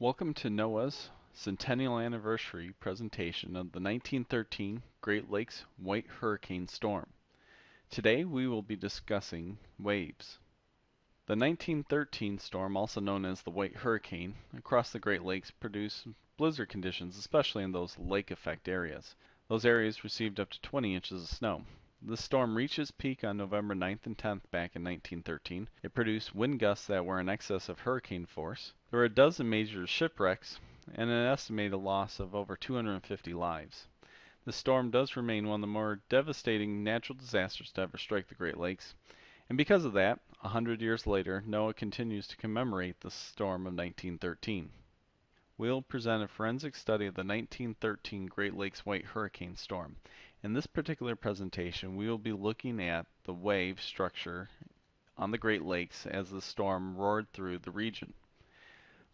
Welcome to NOAA's Centennial Anniversary presentation of the 1913 Great Lakes White Hurricane Storm. Today we will be discussing waves. The 1913 storm, also known as the White Hurricane, across the Great Lakes produced blizzard conditions, especially in those lake effect areas. Those areas received up to 20 inches of snow. The storm reached its peak on November 9th and 10th back in 1913. It produced wind gusts that were in excess of hurricane force. There were a dozen major shipwrecks and an estimated loss of over 250 lives. The storm does remain one of the more devastating natural disasters to ever strike the Great Lakes, and because of that, 100 years later, NOAA continues to commemorate the storm of 1913. We'll present a forensic study of the 1913 Great Lakes White Hurricane Storm. In this particular presentation, we will be looking at the wave structure on the Great Lakes as the storm roared through the region.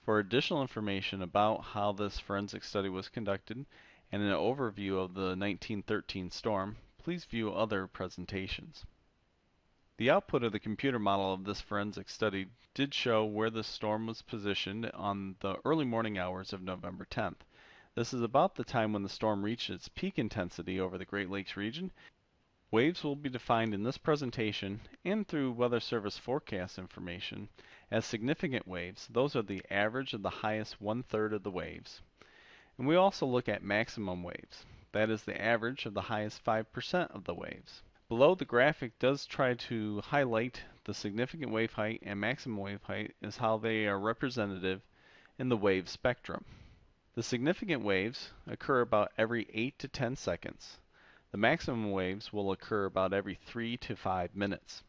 For additional information about how this forensic study was conducted and an overview of the 1913 storm, please view other presentations. The output of the computer model of this forensic study did show where the storm was positioned on the early morning hours of November 10th. This is about the time when the storm reached its peak intensity over the Great Lakes region. Waves will be defined in this presentation and through Weather Service forecast information as significant waves. Those are the average of the highest one-third of the waves. And we also look at maximum waves. That is the average of the highest 5% of the waves. Below, the graphic does try to highlight the significant wave height and maximum wave height as how they are representative in the wave spectrum. The significant waves occur about every 8 to 10 seconds. The maximum waves will occur about every 3 to 5 minutes.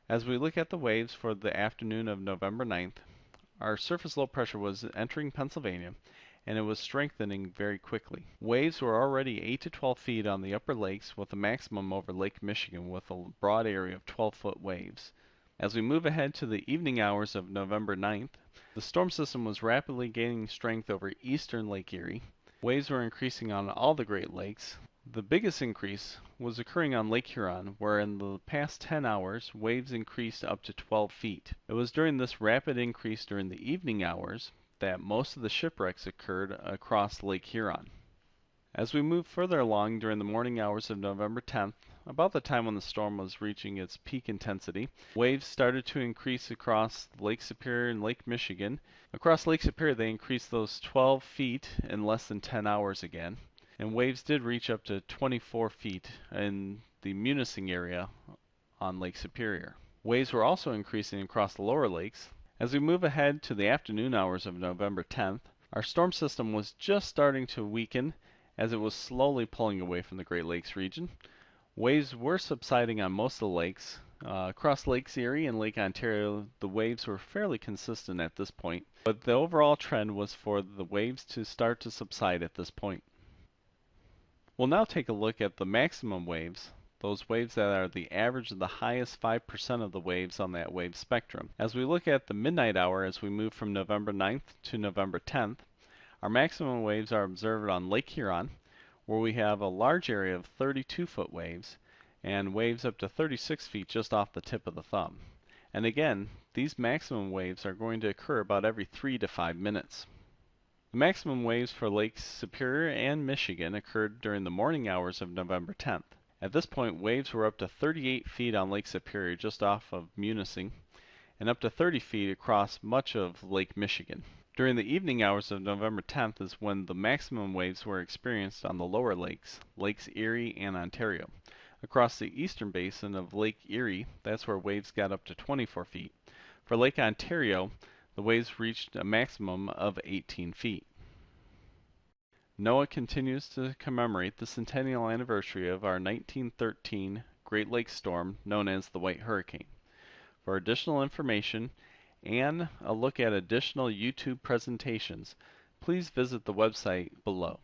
As we look at the waves for the afternoon of November 9th, our surface low pressure was entering Pennsylvania and it was strengthening very quickly. Waves were already 8 to 12 feet on the upper lakes with a maximum over Lake Michigan with a broad area of 12-foot waves. As we move ahead to the evening hours of November 9th, the storm system was rapidly gaining strength over eastern Lake Erie. Waves were increasing on all the Great Lakes. The biggest increase was occurring on Lake Huron, where in the past 10 hours, waves increased up to 12 feet. It was during this rapid increase during the evening hours that most of the shipwrecks occurred across Lake Huron. As we moved further along during the morning hours of November 10th, about the time when the storm was reaching its peak intensity, waves started to increase across Lake Superior and Lake Michigan. Across Lake Superior, they increased those 12 feet in less than 10 hours again, and waves did reach up to 24 feet in the Munising area on Lake Superior. Waves were also increasing across the lower lakes. As we move ahead to the afternoon hours of November 10th, our storm system was just starting to weaken as it was slowly pulling away from the Great Lakes region. Waves were subsiding on most of the lakes. Across Lakes Erie and Lake Ontario, the waves were fairly consistent at this point, but the overall trend was for the waves to start to subside at this point. We'll now take a look at the maximum waves, those waves that are the average of the highest 5% of the waves on that wave spectrum. As we look at the midnight hour as we move from November 9th to November 10th, our maximum waves are observed on Lake Huron, where we have a large area of 32-foot waves and waves up to 36 feet just off the tip of the thumb. And again, these maximum waves are going to occur about every 3 to 5 minutes. The maximum waves for Lakes Superior and Michigan occurred during the morning hours of November 10th. At this point, waves were up to 38 feet on Lake Superior just off of Munising, and up to 30 feet across much of Lake Michigan. During the evening hours of November 10th is when the maximum waves were experienced on the lower lakes, Lakes Erie and Ontario. Across the eastern basin of Lake Erie, that's where waves got up to 24 feet. For Lake Ontario, the waves reached a maximum of 18 feet. NOAA continues to commemorate the centennial anniversary of our 1913 Great Lakes storm known as the White Hurricane. For additional information and a look at additional YouTube presentations, please visit the website below.